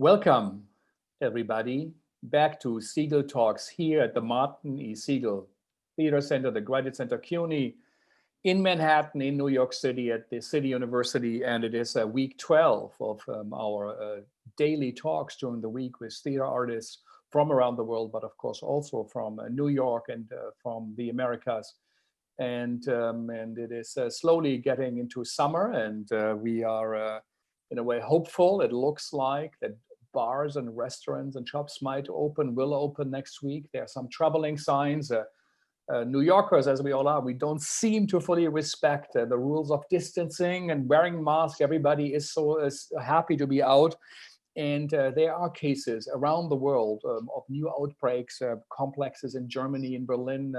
Welcome, everybody, back to Segal Talks here at the Martin E. Segal Theater Center, the Graduate Center CUNY in Manhattan, in New York City at the City University. And it is week 12 of our daily talks during the week with theater artists from around the world, but of course also from New York and from the Americas. And it is slowly getting into summer, and we are in a way hopeful. It looks like that bars and restaurants and shops will open next week. There are some troubling signs. New Yorkers, as we all are, we don't seem to fully respect the rules of distancing and wearing masks. Everybody is so happy to be out. And there are cases around the world of new outbreaks, complexes in Germany, in Berlin,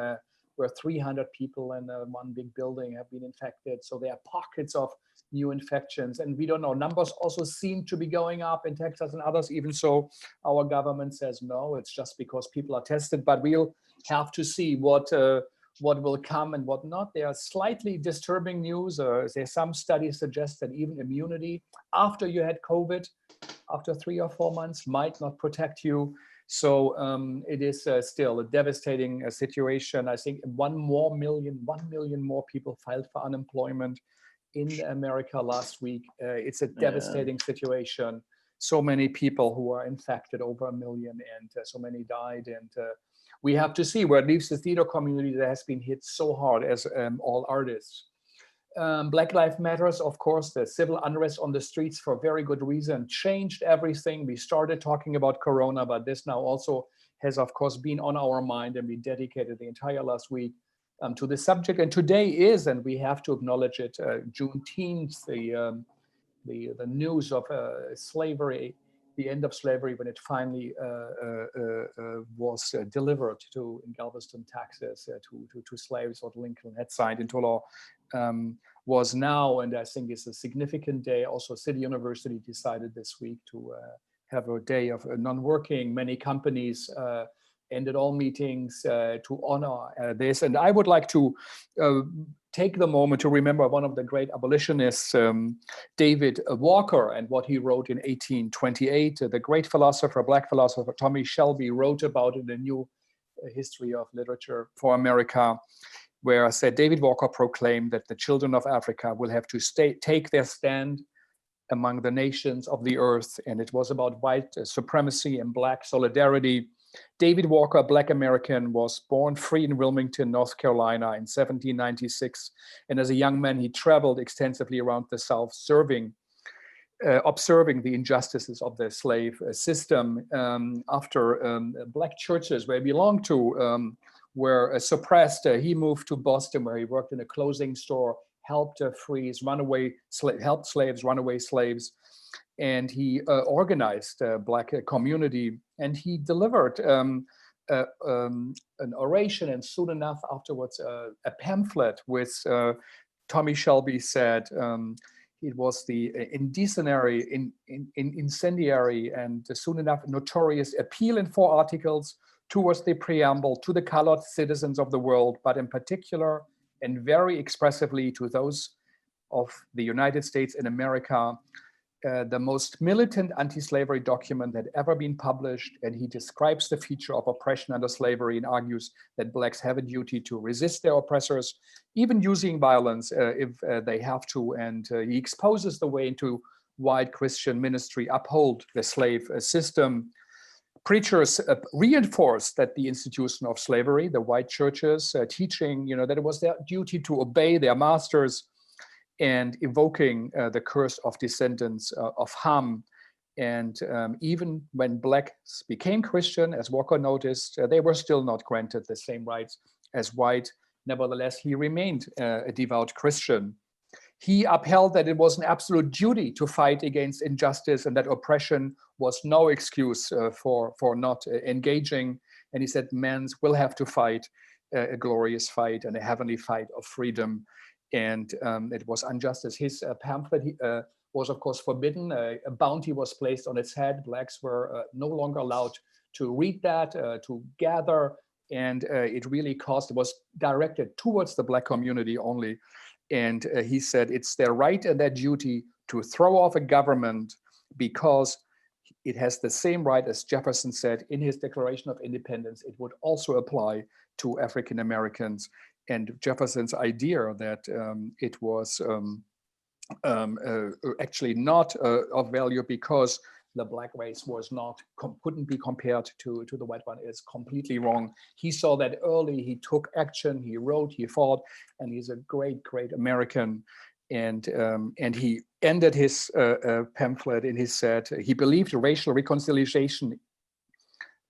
where 300 people in one big building have been infected. So there are pockets of new infections, and we don't know. Numbers also seem to be going up in Texas and others. Even so, our government says no, it's just because people are tested. But we'll have to see what will come and what not. There are slightly disturbing news. There's some studies suggest that even immunity after you had COVID, after 3 or 4 months, might not protect you. So it is still a devastating situation. I think 1 million more people filed for unemployment in America last week. It's a devastating situation. So many people who are infected, over 1 million, and so many died. And we have to see where it leaves the theater community that has been hit so hard as all artists. Black Lives Matters, of course, the civil unrest on the streets for very good reason changed everything. We started talking about Corona, but this now also has, of course, been on our mind, and we dedicated the entire last week to the subject. And today is, and we have to acknowledge it, Juneteenth, the news of slavery, the end of slavery, when it finally was delivered in Galveston, Texas, to slaves, what Lincoln had signed into law, was now, and I think it's a significant day. Also, City University decided this week to have a day of non-working. Many companies ended all meetings to honor this. And I would like to take the moment to remember one of the great abolitionists, David Walker, and what he wrote in 1828. The great philosopher, Black philosopher, Tommy Shelby, wrote about in the New History of Literature for America, where said David Walker proclaimed that the children of Africa will have to take their stand among the nations of the earth. And it was about white supremacy and Black solidarity. David Walker, Black American, was born free in Wilmington, North Carolina in 1796. And as a young man, he traveled extensively around the South, observing the injustices of the slave system. After Black churches where he belonged to were suppressed, he moved to Boston, where he worked in a clothing store, helped helped slaves, runaway slaves. And he organized a Black community, and he delivered an oration, and soon enough afterwards a pamphlet with, Tommy Shelby said, it was the incendiary and soon enough notorious appeal in 4 articles towards the preamble to the colored citizens of the world, but in particular and very expressively to those of the United States and America, the most militant anti-slavery document that ever been published. And he describes the future of oppression under slavery and argues that Blacks have a duty to resist their oppressors, even using violence if they have to. And he exposes the way into white Christian ministry uphold the slave system. Preachers reinforced that the institution of slavery, the white churches, teaching, that it was their duty to obey their masters, and evoking the curse of descendants of Ham. And even when Blacks became Christian, as Walker noticed, they were still not granted the same rights as white. Nevertheless, he remained a devout Christian. He upheld that it was an absolute duty to fight against injustice, and that oppression was no excuse for not engaging. And he said, men will have to fight a glorious fight and a heavenly fight of freedom. And it was injustice. His pamphlet was, of course, forbidden. A bounty was placed on its head. Blacks were no longer allowed to read that, to gather. And it was directed towards the Black community only. And he said it's their right and their duty to throw off a government because it has the same right as Jefferson said in his Declaration of Independence. It would also apply to African Americans. And Jefferson's idea that it was actually not of value because the black race was not, couldn't be compared to the white one is completely wrong. He saw that early, he took action, he wrote, he fought, and he's a great, great American. And he ended his pamphlet and he said he believed racial reconciliation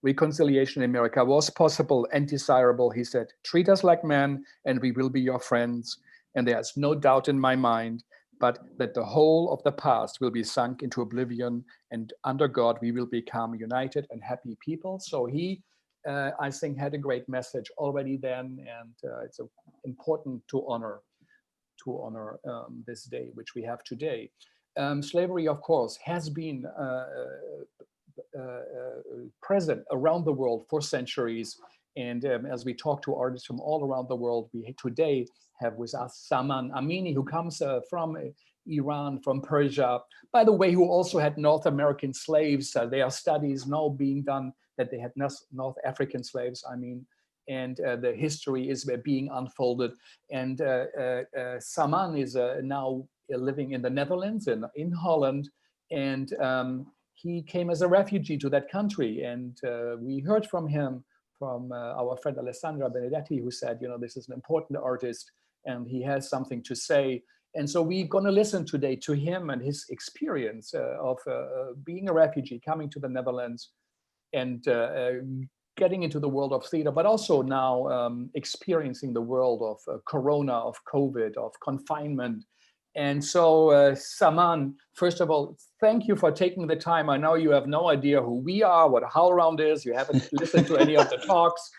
in America was possible and desirable. He said, treat us like men and we will be your friends. And there's no doubt in my mind but that the whole of the past will be sunk into oblivion, and under God we will become united and happy people. So he, I think, had a great message already then, and it's important to honor this day, which we have today. Slavery, of course, has been present around the world for centuries. And as we talk to artists from all around the world, we today have with us Saman Amini, who comes from Iran, from Persia, by the way, who also had North American slaves. There are studies now being done that they had North African slaves, I mean, and the history is being unfolded. And Saman is now living in the Netherlands, in Holland, and he came as a refugee to that country. And we heard from him, from our friend Alessandra Benedetti, who said, you know, this is an important artist and he has something to say. And so we're going to listen today to him and his experience of being a refugee, coming to the Netherlands and getting into the world of theater, but also now experiencing the world of Corona, of COVID, of confinement. And so, Saman, first of all, thank you for taking the time. I know you have no idea who we are, what HowlRound is. You haven't listened to any of the talks.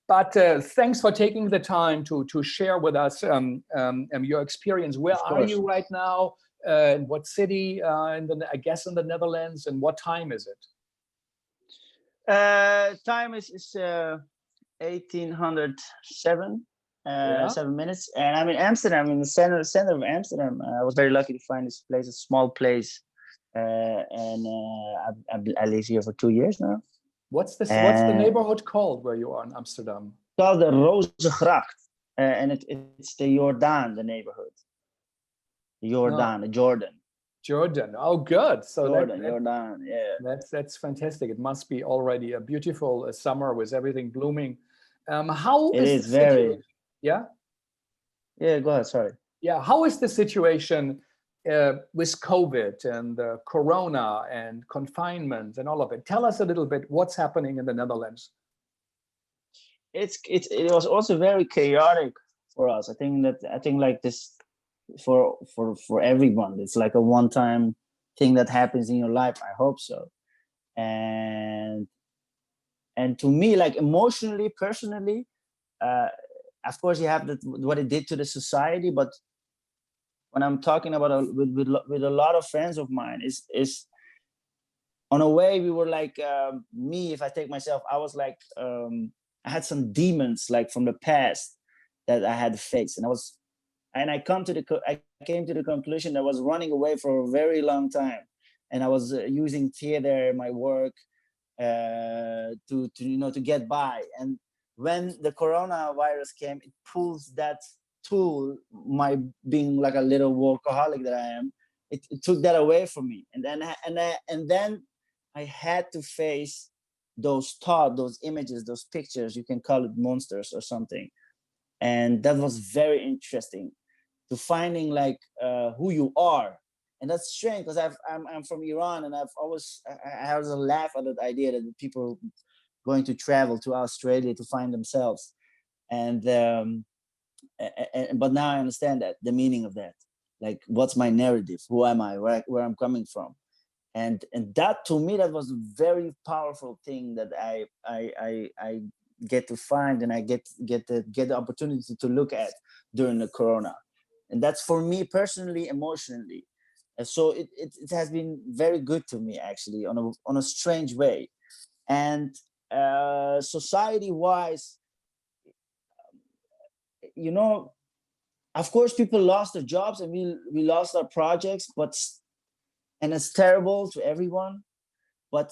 But thanks for taking the time to share with us your experience. Where are you right now? In what city? I guess in the Netherlands. And what time is it? Time is 1807. 7 minutes, and I'm in Amsterdam, in the center of Amsterdam. I was very lucky to find this place, a small place, and I live here for 2 years now. What's the neighborhood called where you are in Amsterdam? Called the Rozengracht, and it's the Jordaan, the neighborhood. Jordan. Jordan. Oh, good. So Jordaan. Yeah. That's fantastic. It must be already a beautiful summer with everything blooming. How is the situation? Yeah? Yeah, go ahead, sorry. Yeah, how is the situation with COVID and Corona and confinement and all of it? Tell us a little bit what's happening in the Netherlands. It was also very chaotic for us. I think like this for everyone. It's like a one-time thing that happens in your life. I hope so. And to me, like emotionally, personally, of course, you have what it did to the society, but when I'm talking about with a lot of friends of mine, is on a way we were like me. If I take myself, I was like I had some demons like from the past that I had to face, and I came to the conclusion that I was running away for a very long time, and I was using theater, my work, to get by. And when the coronavirus came, it pulls that tool, my being like a little workaholic that I am, it took that away from me. And then I had to face those thoughts, those images, those pictures, you can call it monsters or something. And that was very interesting, to finding like who you are. And that's strange because I'm from Iran, and I always laugh at that idea that people going to travel to Australia to find themselves, but now I understand that, the meaning of that, like what's my narrative, who am I, where I'm coming from, and that to me, that was a very powerful thing that I get to find, and I get the opportunity to look at during the Corona, and that's for me personally, emotionally, and so it has been very good to me actually on a strange way. And society-wise, of course, people lost their jobs and we lost our projects, and it's terrible to everyone. but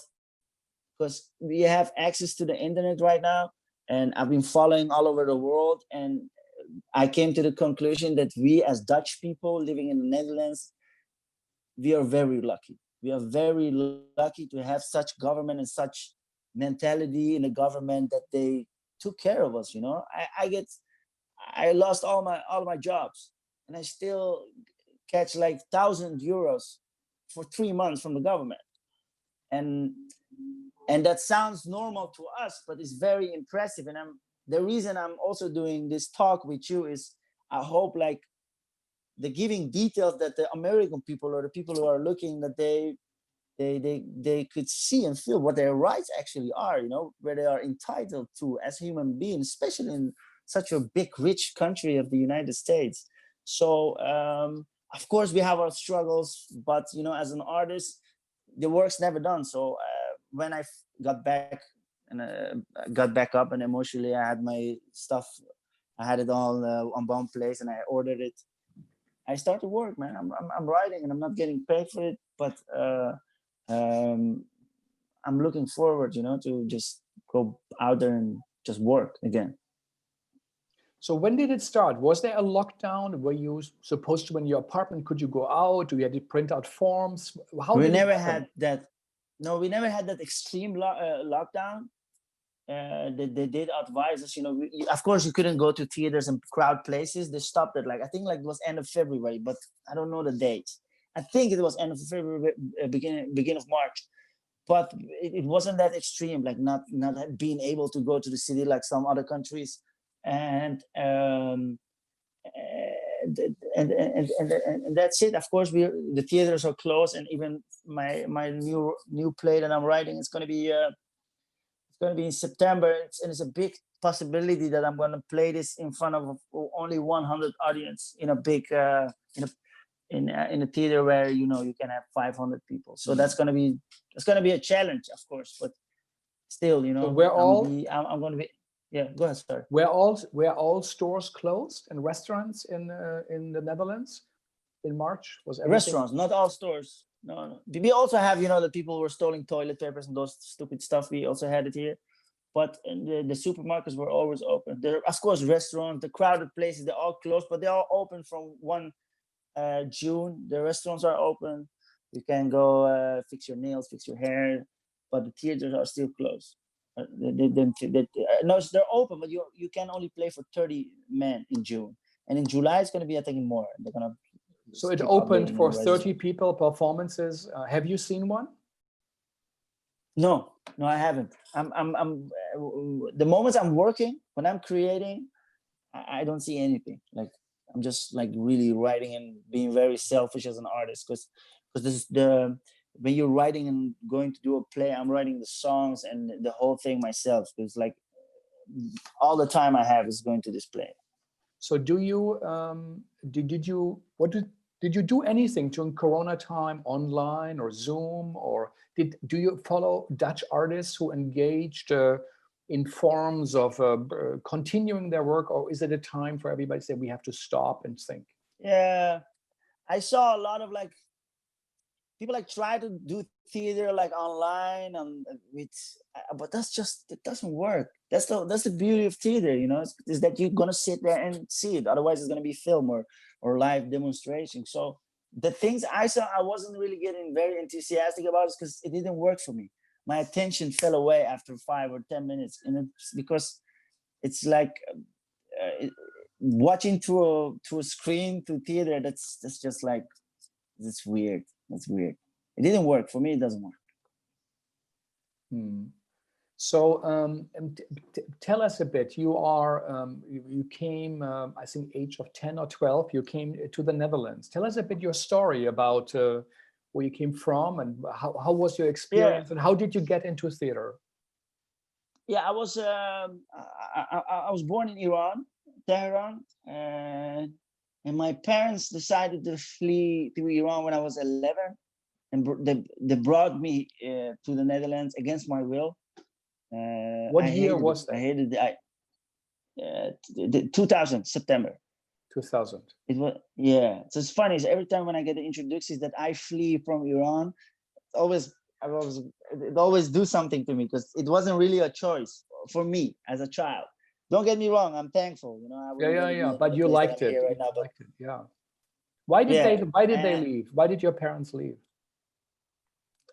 because we have access to the internet right now, and I've been following all over the world, and I came to the conclusion that we as Dutch people living in the Netherlands, we are very lucky. We are very lucky to have such government and such mentality in the government that they took care of us. You know, I lost all my jobs, and I still catch like €1,000 for 3 months from the government, and that sounds normal to us, but it's very impressive. And the reason I'm also doing this talk with you is I hope like the giving details that the American people or the people who are looking, that they could see and feel what their rights actually are, you know, where they are entitled to as human beings, especially in such a big, rich country of the United States. So of course we have our struggles, but you know, as an artist, the work's never done. So when I got back and got back up and emotionally, I had my stuff, I had it all on one place, and I ordered it. I started work, man. I'm writing, and I'm not getting paid for it, but I'm looking forward, you know, to just go out there and just work again. So when did it start? Was there a lockdown? Were you supposed to, in your apartment, could you go out? Do you have to print out forms? How we did never it happen? had that. No, we never had that extreme lockdown. They did advise us, you know, of course you couldn't go to theaters and crowd places. They stopped it, like I think like it was end of February, but I don't know the date. I think it was end of February, beginning of March, but it wasn't that extreme, like not being able to go to the city like some other countries. And that's it. Of course, the theaters are closed, and even my new play that I'm writing is going to be in September, and it's a big possibility that I'm going to play this in front of only 100 audience in a big in a theater where, you know, you can have 500 people. So that's going to be a challenge, of course, but still, you know, So I'm going to be. Yeah, go ahead, sorry. Were all stores closed and restaurants in the Netherlands in March? Was everything? Restaurants, not all stores. No. We also have, you know, the people who were stealing toilet papers and those stupid stuff. We also had it here, but the supermarkets were always open. There, of course, restaurants, the crowded places, they're all closed, but they're all open from 1 June. The restaurants are open. You can go fix your nails, fix your hair, but the theaters are still closed. No, they're open, but you can only play for 30 men in June, and in July it's going to be, I think, more. They're gonna. So it opened for 30 people performances. Have you seen one? No, I haven't. I'm the moments I'm working, when I'm creating, I don't see anything. Like I'm just like really writing and being very selfish as an artist, because this is when you're writing and going to do a play, I'm writing the songs and the whole thing myself. Because like all the time I have is going to this play. So do you did you do anything during Corona time, online or Zoom, or do you follow Dutch artists who engaged in forms of continuing their work, or is it a time for everybody to say we have to stop and think? Yeah, I saw a lot of like people like try to do theater like online but it doesn't work. That's the beauty of theater, you know, is that you're gonna sit there and see it. Otherwise it's gonna be film or live demonstration. So the things I saw, I wasn't really getting very enthusiastic about it because it didn't work for me. My attention fell away after 5 or 10 minutes, and it's because it's like watching through a screen through theater. That's just like, it's weird. That's weird. It didn't work for me. It doesn't work. So tell us a bit. You came, I think, age of 10 or 12. You came to the Netherlands. Tell us a bit your story about where you came from, and how was your experience, and how did you get into theater? Yeah, I was born in Iran, Tehran, and my parents decided to flee to Iran when I was 11, and they brought me to the Netherlands against my will. What year was that? I hated it. 2000, September. 2000. It was, yeah. So it's funny. So every time when I get the introductions that I flee from Iran, always it always do something to me because it wasn't really a choice for me as a child. Don't get me wrong, I'm thankful, you know, I wouldn't want to be in But the you place that liked I'm it. here right You now, but liked it. Yeah. Why did yeah, they leave? Why did your parents leave?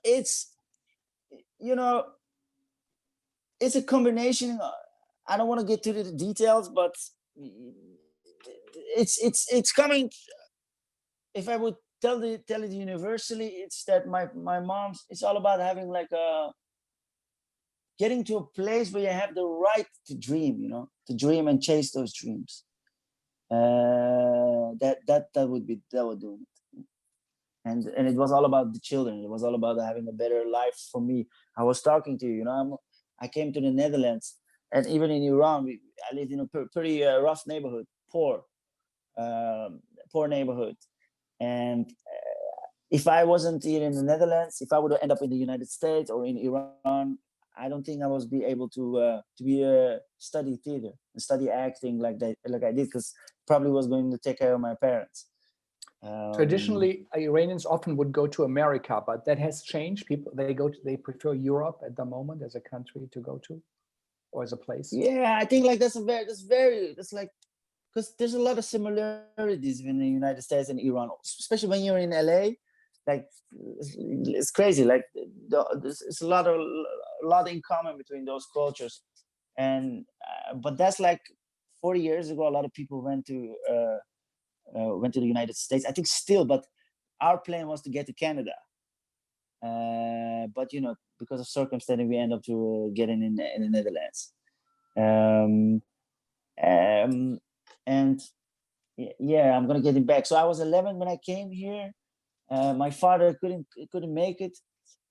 it's, you know, it's a combination. I don't want to get to the details, but it's coming. If I would tell it universally, it's that my mom's. It's all about having like a getting to a place where you have the right to dream. You know, to dream and chase those dreams. That would do it. And it was all about the children. It was all about having a better life for me. I was talking to you. You know, I came to the Netherlands, and even in Iran, I lived in a pretty rough neighborhood, poor neighborhood. And if I wasn't here in the Netherlands, if I would end up in the United States or in Iran, I don't think I was be able to study theater and study acting like I did, because probably was going to take care of my parents. Traditionally, Iranians often would go to America, but that has changed. People they prefer Europe at the moment as a country to go to, or as a place. Yeah, I think like that's like, because there's a lot of similarities in the United States and Iran, especially when you're in LA. Like it's crazy. Like it's a lot in common between those cultures, and but that's like 40 years ago. A lot of people went to the United States. I think still, but our plan was to get to Canada. But you know, because of circumstances, we end up to getting in the Netherlands. And yeah, I'm gonna get it back. So I was 11 when I came here. My father couldn't make it,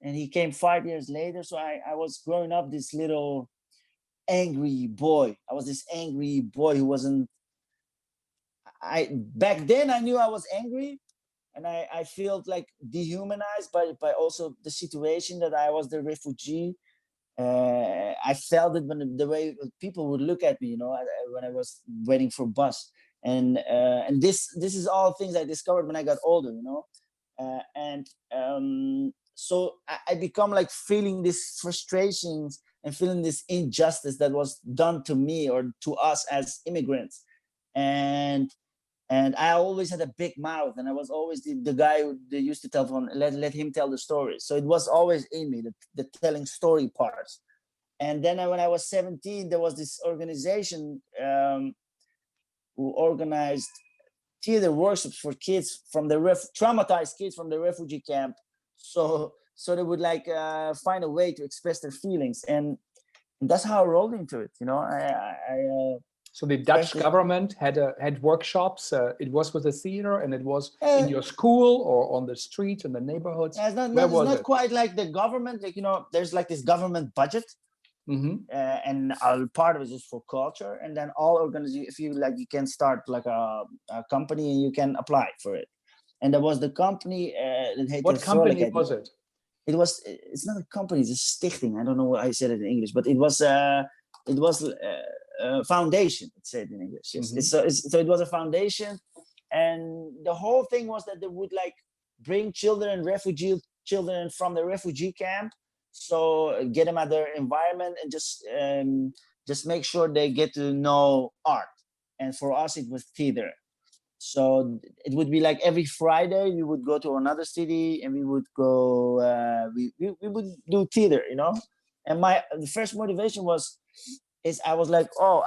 and he came 5 years later. So I was growing up this little angry boy. I was this angry boy who wasn't. Back then I knew I was angry, and I felt like dehumanized by also the situation that I was the refugee. I felt it when the way people would look at me, you know, when I was waiting for bus, and this is all things I discovered when I got older, you know, so I become like feeling this frustrations and feeling this injustice that was done to me or to us as immigrants, and I always had a big mouth, and I was always the guy who they used to tell from let him tell the stories. So it was always in me, the telling story parts. And then when I was 17, there was this organization who organized theater workshops for kids from the traumatized kids from the refugee camp. So they would like find a way to express their feelings, and that's how I rolled into it. You know, So the Dutch government had workshops. It was with the theater, and it was in your school or on the street in the neighborhoods. It's not quite like the government. Like, you know, there's like this government budget, and part of it is for culture. And then all organizations, if you like, you can start like a company and you can apply for it. And there was the company. What company was it? It's not a company. It's a stichting. I don't know what I said it in English, but it was foundation. It said in English. Yes. So it was a foundation, and the whole thing was that they would like bring refugee children from the refugee camp, so get them at their environment and just make sure they get to know art. And for us, it was theater. So it would be like every Friday we would go to another city and we would go. We would do theater, you know. And the first motivation is I was like, so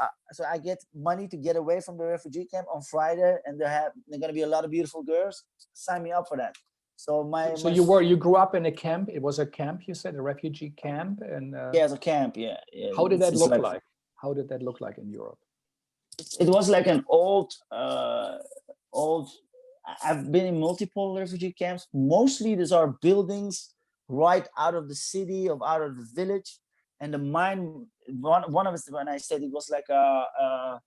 I get money to get away from the refugee camp on Friday, and they're gonna be a lot of beautiful girls. Sign me up for that. So you grew up in a camp. It was a camp, you said, a refugee camp, and yeah, it's a camp. Yeah. How did that look like? How did that look like in Europe? It was like an old. I've been in multiple refugee camps. Mostly these are buildings right out of the city out of the village. And the mine, one of us, when I said it was like a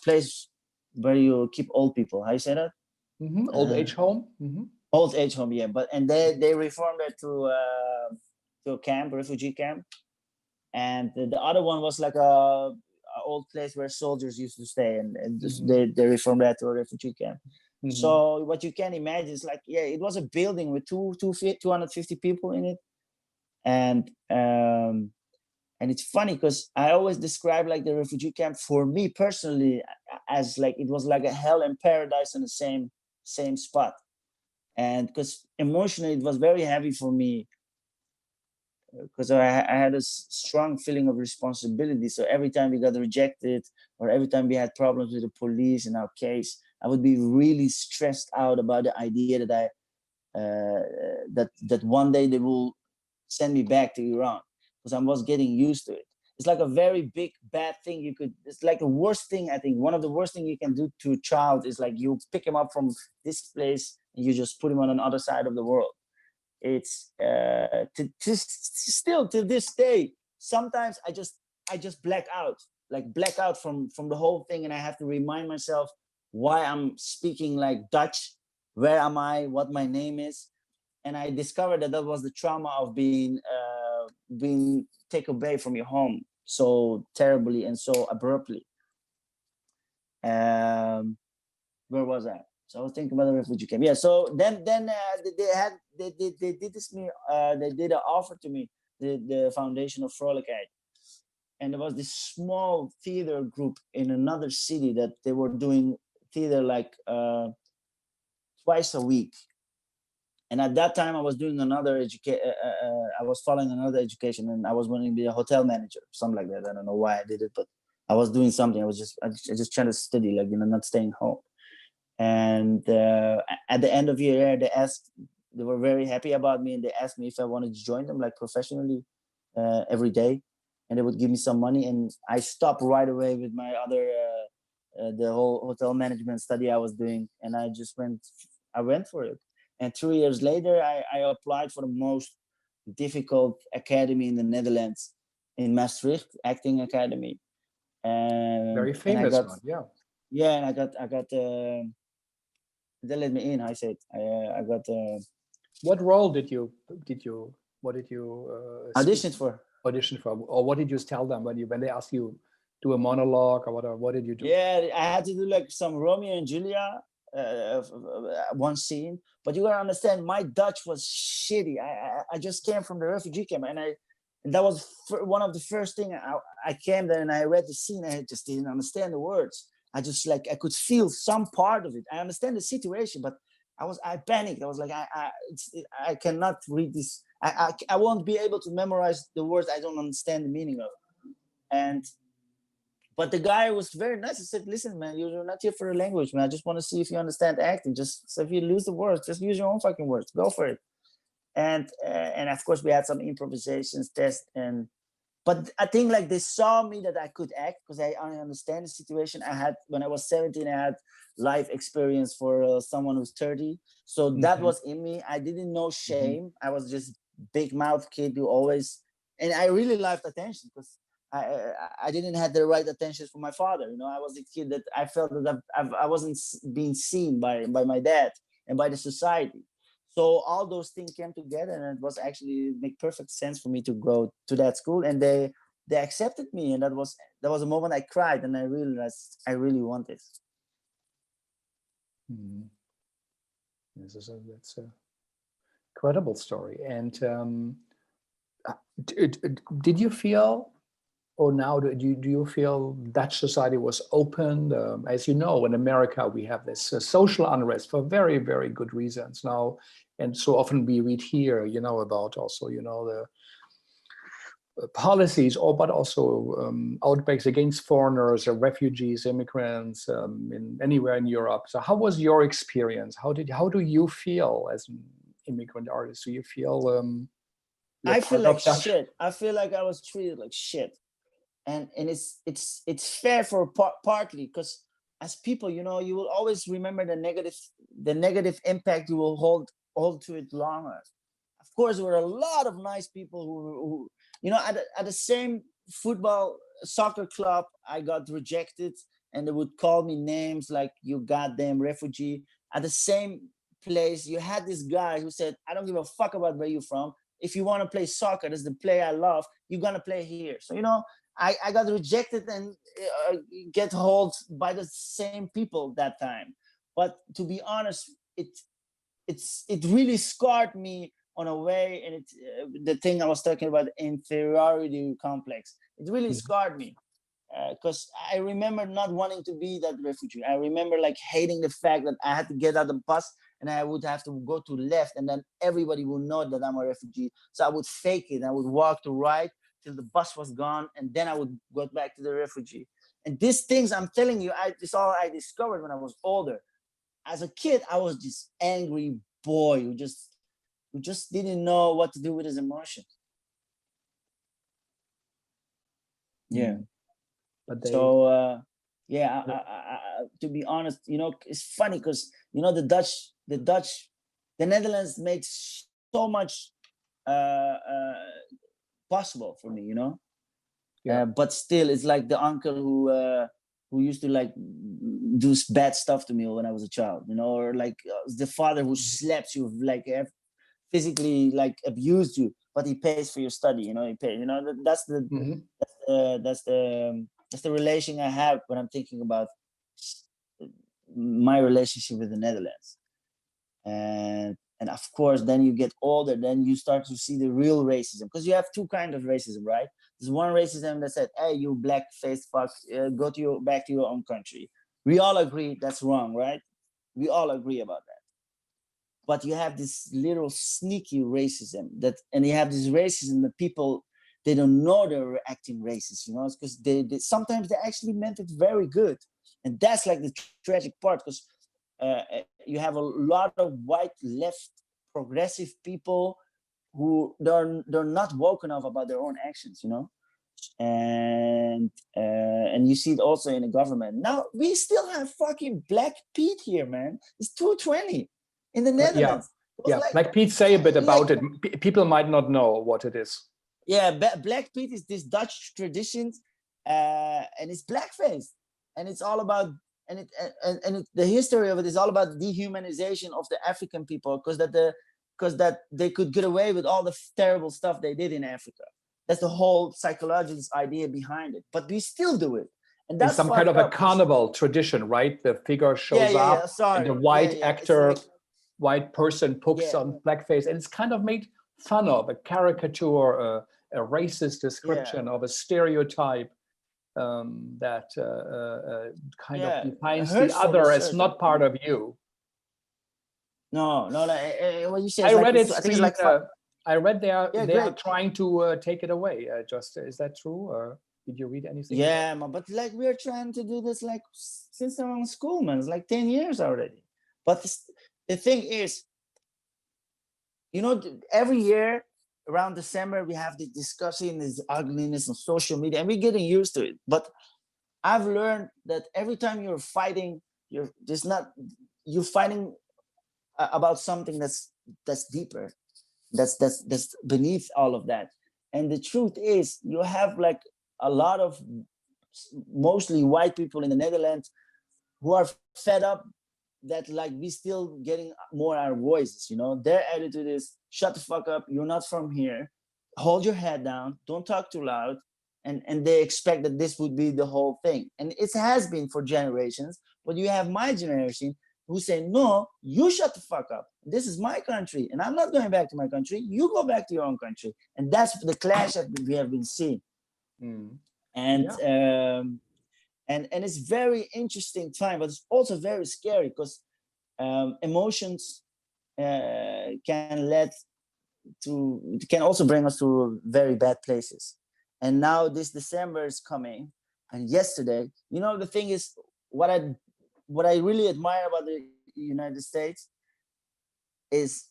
place where you keep old people. How you say that? Old age home. Old age home, yeah. And they reformed it to a camp, refugee camp. And the other one was like a old place where soldiers used to stay, and they reformed that to a refugee camp. So what you can imagine is like, yeah, it was a building with 250 people in it. And it's funny because I always describe like the refugee camp for me personally as like it was like a hell and paradise in the same spot. And because emotionally it was very heavy for me because I had a strong feeling of responsibility. So every time we got rejected or every time we had problems with the police in our case, I would be really stressed out about the idea that that one day they will send me back to Iran, because I was getting used to it. It's like a very big bad thing it's like the worst thing. I think one of the worst thing you can do to a child is like you pick him up from this place and you just put him on another side of the world. It's still to this day, sometimes I just black out from the whole thing, and I have to remind myself why I'm speaking like Dutch, where am I, what my name is. And I discovered that was the trauma of being taken away from your home so terribly and so abruptly. Where was I? So I was thinking about the refugee camp. Yeah. So then they did this me. They did an offer to me, the Foundation of Vrolijkheid, and there was this small theater group in another city that they were doing theater like twice a week. And at that time, I was doing another education. I was following another education, and I was wanting to be a hotel manager, something like that. I don't know why I did it, but I was doing something. I was just trying to study, like not staying home. And at the end of the year, they were very happy about me, and they asked me if I wanted to join them, like professionally, every day, and they would give me some money. And I stopped right away with my other the whole hotel management study I was doing, and I went for it. And 3 years later, I applied for the most difficult academy in the Netherlands, in Maastricht, acting academy. And very famous one, yeah. Yeah, and I got. They let me in. I said I got. What role did you Audition for? Audition for, or what did you tell them when they asked you do a monologue or what did you do? Yeah, I had to do like some Romeo and Julia. One scene, but you gotta understand, my Dutch was shitty. I just came from the refugee camp, and that was one of the first thing. I came there and I read the scene. I just didn't understand the words. I just like I could feel some part of it. I understand the situation, but I panicked. I was like I cannot read this. I won't be able to memorize the words I don't understand the meaning of. But the guy was very nice. He said, listen, man, you're not here for the language, man. I just want to see if you understand acting. Just so if you lose the words, just use your own fucking words. Go for it. And of course, we had some improvisations, tests. But I think like they saw me that I could act because I understand the situation. I had, when I was 17, I had life experience for someone who's 30. So that was in me. I didn't know shame. I was just big mouth kid who always, and I really liked attention because I didn't have the right attention from my father. You know, I was a kid that I felt that I wasn't being seen by my dad and by the society. So all those things came together, and it was actually make perfect sense for me to go to that school. And they accepted me, and that was a moment I cried, and I realized I really want this. That's a incredible story. And did you feel, or now do you feel Dutch society was open? As you know, in America, we have this social unrest for very, very good reasons now. And so often we read here, about also, the policies, but also outbreaks against foreigners or refugees, immigrants, anywhere in Europe. So how was your experience? How do you feel as an immigrant artist? Do you feel... I feel like shit. I feel like I was treated like shit. And it's fair for partly because as people, you will always remember the negative impact. You will hold to it longer. Of course, there were a lot of nice people who at the same soccer club, I got rejected, and they would call me names like "you goddamn refugee." At the same place, you had this guy who said, "I don't give a fuck about where you're from. If you want to play soccer, that's the play I love. You're gonna play here." So I got rejected and get hold by the same people that time. But to be honest, it really scarred me on a way, and it's the thing I was talking about, inferiority complex. It really scarred me because I remember not wanting to be that refugee. I remember like hating the fact that I had to get out the bus and I would have to go to left, and then everybody would know that I'm a refugee. So I would fake it. I would walk to right till the bus was gone, and then I would go back to the refugee. And these things, I'm telling you, this all I discovered when I was older. As a kid, I was this angry boy who just didn't know what to do with his emotions. Yeah. But they, so yeah, to be honest, you know, it's funny because, you know, the Netherlands makes so much possible for me, you know. Yeah. But still, it's like the uncle who used to like do bad stuff to me when I was a child, you know, or like the father who slaps you, like physically like abused you, but he pays for your study, you know. He pays, you know. That's the relation I have when I'm thinking about my relationship with the Netherlands. And of course, then you get older, then you start to see the real racism, because you have two kinds of racism, right? There's one racism that said, hey, you black-faced fuck, go to back to your own country. We all agree that's wrong, right? We all agree about that. But you have this little sneaky racism and you have this racism that people, they don't know they're acting racist, you know, it's because they sometimes they actually meant it very good. And that's like the tragic part, because you have a lot of white left progressive people who they're not woke enough about their own actions, you know. And you see it also in the government. Now we still have fucking Black Pete here, man. It's 220 in the Netherlands. Yeah, like, Black Pete, say a bit about like, it. People might not know what it is. Yeah, Black Pete is this Dutch tradition, and it's blackface, and it's all about the history of it is all about dehumanization of the African people, because that they could get away with all the terrible stuff they did in Africa. That's the whole psychological idea behind it. But we still do it, and that's it's some kind of a carnival tradition, right? The figure shows up, and the white actor, like, white person puts on blackface, and it's kind of made fun of, a caricature, a racist description of a stereotype that kind of defines the other as not part of you. No, what you say I is read like, it. I think it's like I read they are trying to take it away. Just is that true, or did you read anything? Yeah, man, but like we're trying to do this like since I'm in school, man. It's like 10 years already. But the thing is, you know, every year around December we have this discussing this ugliness on social media, and we're getting used to it. But I've learned that every time you're fighting, you're fighting about something that's deeper, that's beneath all of that. And the truth is, you have like a lot of mostly white people in the Netherlands who are fed up that like we still getting more our voices, you know. Their attitude is, shut the fuck up, you're not from here, hold your head down, don't talk too loud. And they expect that this would be the whole thing. And it has been for generations, but you have my generation who say, no, you shut the fuck up. This is my country, and I'm not going back to my country. You go back to your own country. And that's the clash that we have been seeing. And it's very interesting time, but it's also very scary, because emotions can also bring us to very bad places. And now this December is coming, and yesterday, you know, the thing is, what I really admire about the United States is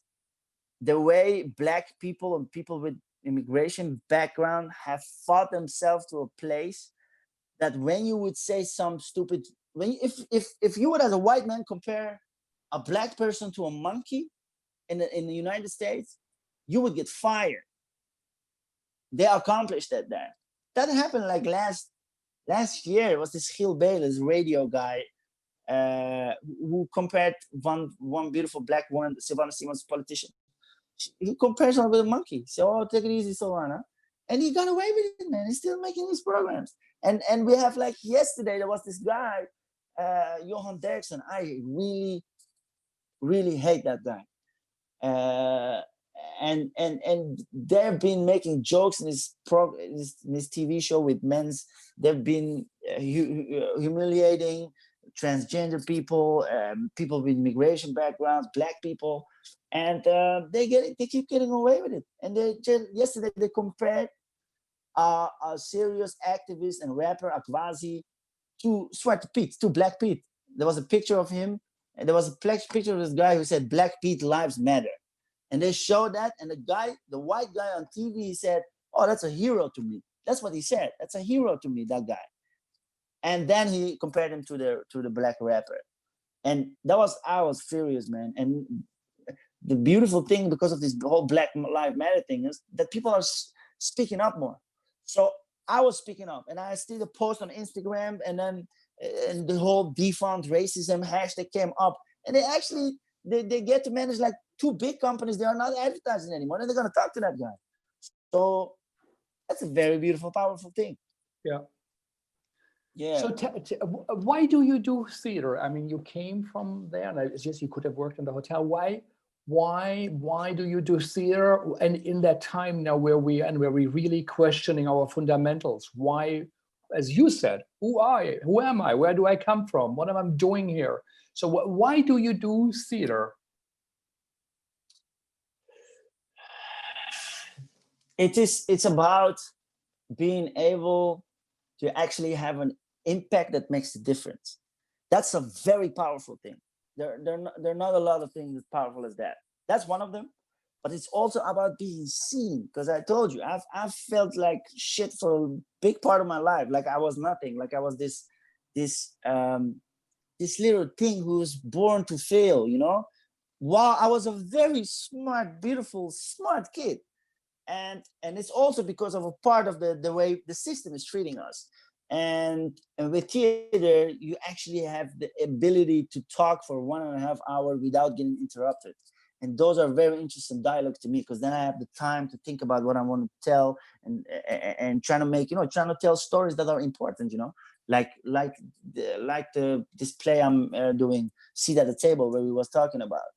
the way Black people and people with immigration background have fought themselves to a place that when you would say some stupid, if you would, as a white man, compare a Black person to a monkey in the United States, you would get fired. They accomplished that there. That happened like last year. It was this Giel Belis radio guy who compared one beautiful Black woman, Sylvana Simons, politician. He compares her with a monkey. So, oh, take it easy, Sylvana. And he got away with it, man. He's still making these programs. And we have, like, yesterday, there was this guy Johan Derksen, I really hate that guy. And they've been making jokes in this TV show with men's. They've been humiliating transgender people, people with migration backgrounds, black people, and they keep getting away with it. And yesterday they compared a serious activist and rapper Akwazi to Zwarte Piet, to Black Pete. There was a picture of him, and there was a picture of this guy who said Black Pete lives matter. And they showed that, and the white guy on TV said, "Oh, that's a hero to me." That's what he said. That's a hero to me, that guy. And then he compared him to the black rapper, and I was furious, man. And the beautiful thing, because of this whole Black Lives Matter thing, is that people are speaking up more. So I was speaking up, and I see the post on Instagram, and then and the whole defund racism hashtag came up, and they get to manage like 2 big companies. They are not advertising anymore, and they're going to talk to that guy. So that's a very beautiful, powerful thing. Yeah. Yeah. So why do you do theater? I mean, you came from there, and it's just you could have worked in the hotel. Why do you do theater? And in that time now where we really questioning our fundamentals, why, as you said, who am I? Where do I come from? What am I doing here? So why do you do theater? It's about being able to actually have an impact that makes a difference. That's a very powerful thing. There are not a lot of things as powerful as that. That's one of them. But it's also about being seen, because I told you, I've felt like shit for a big part of my life. Like I was nothing. Like I was this little thing who was born to fail, you know? While I was a very smart, beautiful, smart kid. And it's also because of a part of the way the system is treating us. And with theater, you actually have the ability to talk for 1.5 hours without getting interrupted. And those are very interesting dialogues to me, because then I have the time to think about what I want to tell, and trying to make, trying to tell stories that are important, like the display I'm doing, Seat at the Table, where we was talking about.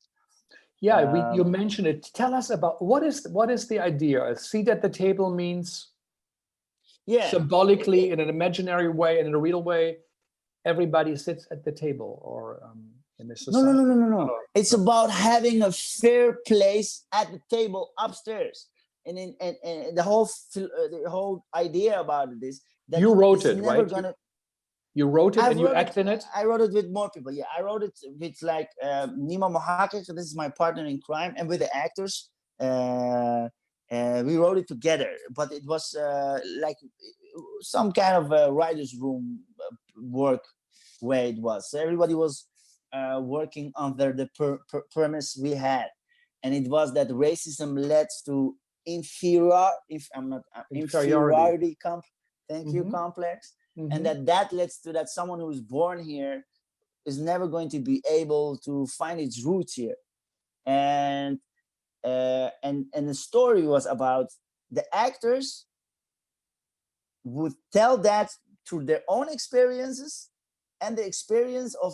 Yeah, you mentioned it. Tell us about what is the idea? A seat at the table means, symbolically, in an imaginary way and in a real way, everybody sits at the table, or in the society. No. It's about having a fair place at the table upstairs, and the whole idea about it is that you wrote it, right? You wrote it and you act in it? I wrote it with more people. Yeah, I wrote it with like Nima Mohake, so this is my partner in crime, and with the actors. We wrote it together, but it was like some kind of a writer's room work way it was. So everybody was working under the premise we had. And it was that racism leads to inferiority complex. And that leads to that someone who is born here is never going to be able to find its roots here. And the story was about the actors would tell that through their own experiences and the experience of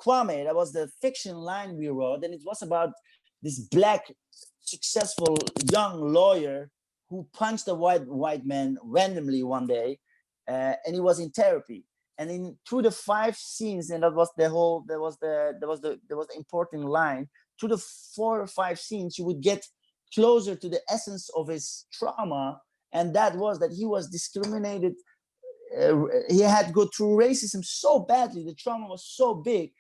Kwame. That was the fiction line we wrote, and it was about this black successful young lawyer who punched a white man randomly one day, and he was in therapy. And through the 5 scenes, and that was the important line. Through the 4 or 5 scenes, you would get closer to the essence of his trauma, and that was that he was discriminated. He had to go through racism so badly. The trauma was so big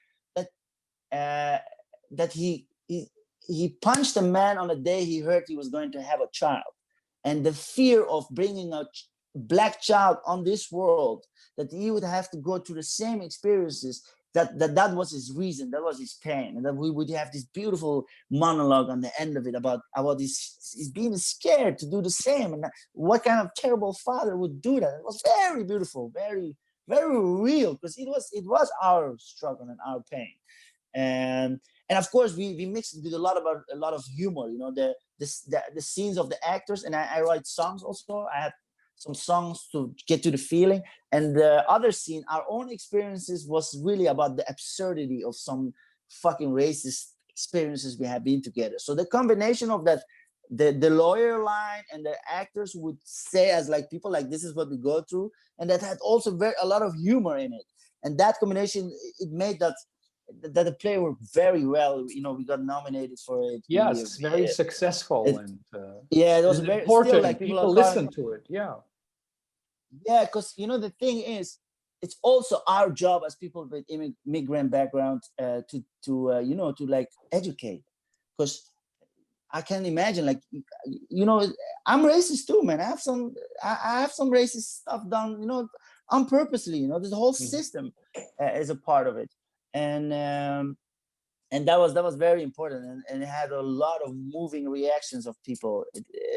that he punched a man on the day he heard he was going to have a child, and the fear of bringing a black child on this world, that he would have to go through the same experiences. That was his reason, that was his pain, and that we would have this beautiful monologue on the end of it about he's being scared to do the same, and what kind of terrible father would do that. It was very beautiful, very, very real, because it was our struggle and our pain, and of course we mixed it with a lot of humor. The scenes of the actors, and I write songs also. I had some songs to get to the feeling. And the other scene, our own experiences, was really about the absurdity of some fucking racist experiences we have been together. So the combination of that, the lawyer line and the actors would say as like people like, this is what we go through, and that had also a lot of humor in it. And that combination, it made that the play worked very well. You know, we got nominated for it. Yes, very successful. And yeah, it was it's very important. still like people listen to it. Yeah. Yeah, because you know the thing is, it's also our job as people with immigrant background to you know, to like educate. Because I can imagine, like, you know, I'm racist too, man. I have some racist stuff done, you know, on purposely. You know, the whole system is a part of it, and that was very important, and it had a lot of moving reactions of people.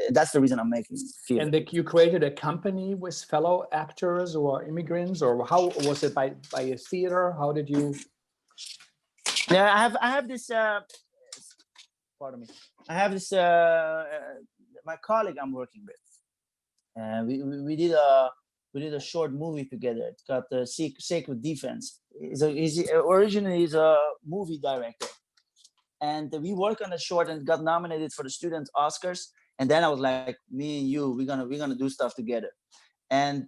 That's the reason I'm making it. And you created a company with fellow actors or immigrants, or how was it, by a theater? How did you? Yeah, I have this. Pardon me. I have this. My colleague I'm working with. We did a short movie together. It's got the Sacred Defense. Originally he's a movie director, and we worked on a short and got nominated for the student Oscars. And then I was like, me and you, we're gonna do stuff together. And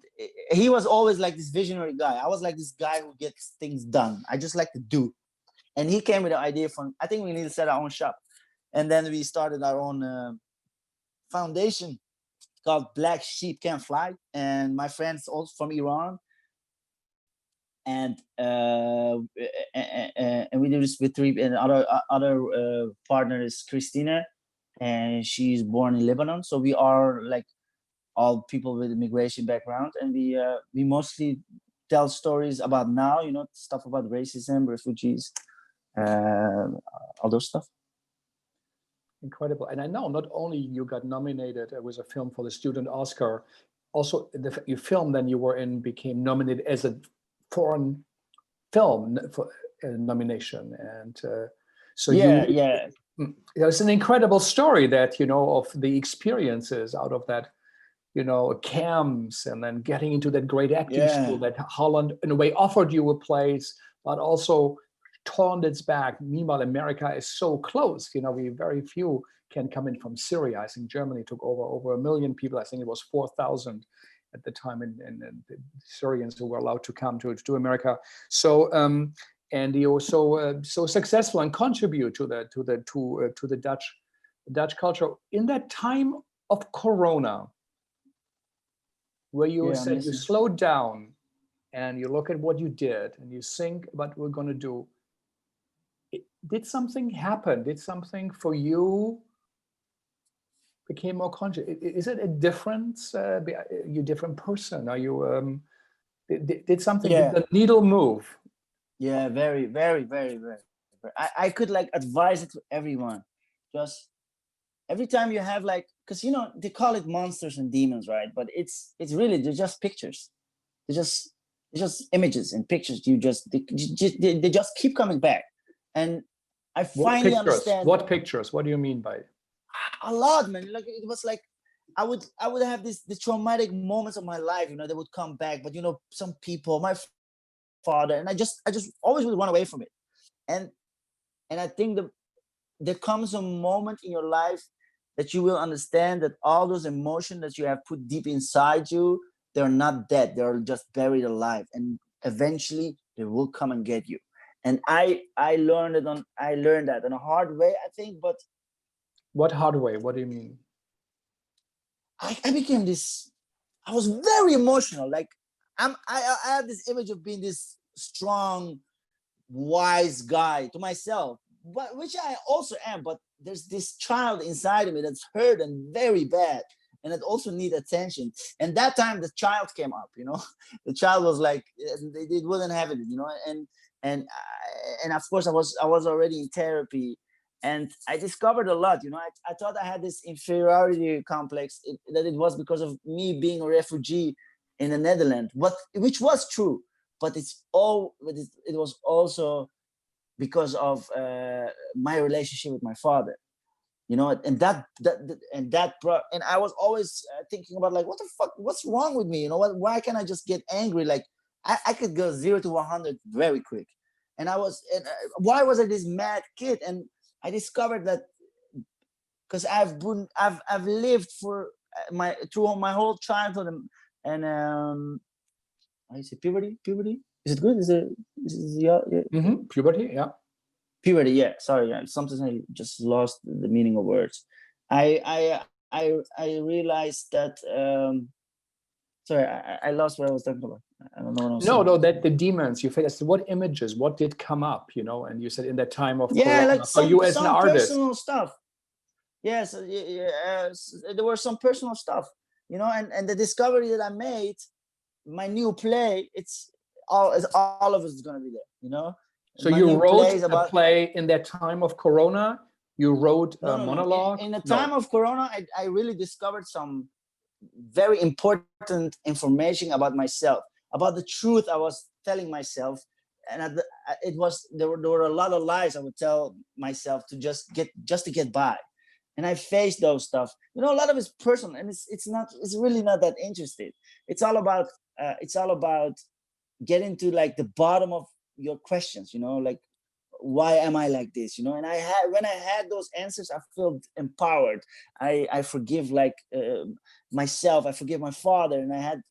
he was always like this visionary guy. I was like this guy who gets things done. I just like to do. And he came with an idea from, I think we need to set our own shop. And then we started our own foundation called Black Sheep Can't Fly. And my friend's also from Iran. And we do this with three, and other partner is Christina, and she's born in Lebanon. So we are like all people with immigration background, and we mostly tell stories about now, you know, stuff about racism, refugees, all those stuff. Incredible. And I know not only you got nominated with a film for the student Oscar, also your film then you were in became nominated as a foreign film for nomination. And so it's an incredible story that, you know, of the experiences out of that, you know, camps, and then getting into that great acting school that Holland in a way offered you a place, but also turned its back. Meanwhile, America is so close. You know, very few can come in from Syria. I think Germany took over 1 million people. I think it was 4,000 at the time, and the Syrians who were allowed to come to America. So and you were so successful and contribute to the Dutch culture in that time of Corona, where you said you slowed down and you look at what you did and you think about what we're going to do. Did something happen? Did something for you became more conscious? Is it a difference? You a different person? Are you? Did something? Did the needle move? Yeah, very, very, very, very. I could like advise it to everyone. Just every time you have like, because you know they call it monsters and demons, right? But it's really, they're just pictures. They're just images and pictures. They just keep coming back. And I finally understand. What pictures? What do you mean by it? A lot, man. Like it was like I would have the traumatic moments of my life, you know, that would come back. But you know, some people, my father, and I just always would run away from it. And I think there comes a moment in your life that you will understand that all those emotions that you have put deep inside you, they're not dead. They're just buried alive, and eventually they will come and get you. And I learned that in a hard way, I think. But what hard way? What do you mean? I became this. I was very emotional. Like I had this image of being this strong, wise guy to myself, but which I also am. But there's this child inside of me that's hurt and very bad, and it also need attention. And that time the child came up. You know, the child was like, they wouldn't have it. You know, and of course I was already in therapy, and I discovered a lot. You know, I thought I had this inferiority complex, that it was because of me being a refugee in the Netherlands, which was true, but it was also because of my relationship with my father. and I was always thinking about like, what the fuck, what's wrong with me? Why can't I just get angry? Like I could go 0 to 100 very quick. And why was I this mad kid? And I discovered that because I've lived through my whole childhood and I say puberty. Is it good? Yeah. Puberty, yeah. Puberty, yeah. Sorry, sometimes I just lost the meaning of words. I realized that. Sorry, I lost what I was talking about. I don't know what I was saying. No, that the demons you faced. What images? What did come up? And you said in that time of Corona, like for you as an artist, personal stuff. Yes, there was some personal stuff, and the discovery that I made, my new play, all of us is gonna be there, So you wrote a play in that time of Corona. You wrote a monologue. In the time of Corona, I really discovered some very important information about myself, about the truth I was telling myself, and there were a lot of lies I would tell myself to just to get by. And I faced those stuff. A lot of it's personal, and it's really not that interesting. It's all about getting to like the bottom of your questions. Like, why am I like this? And when I had those answers, I felt empowered. I forgive myself. I forgive my father, and I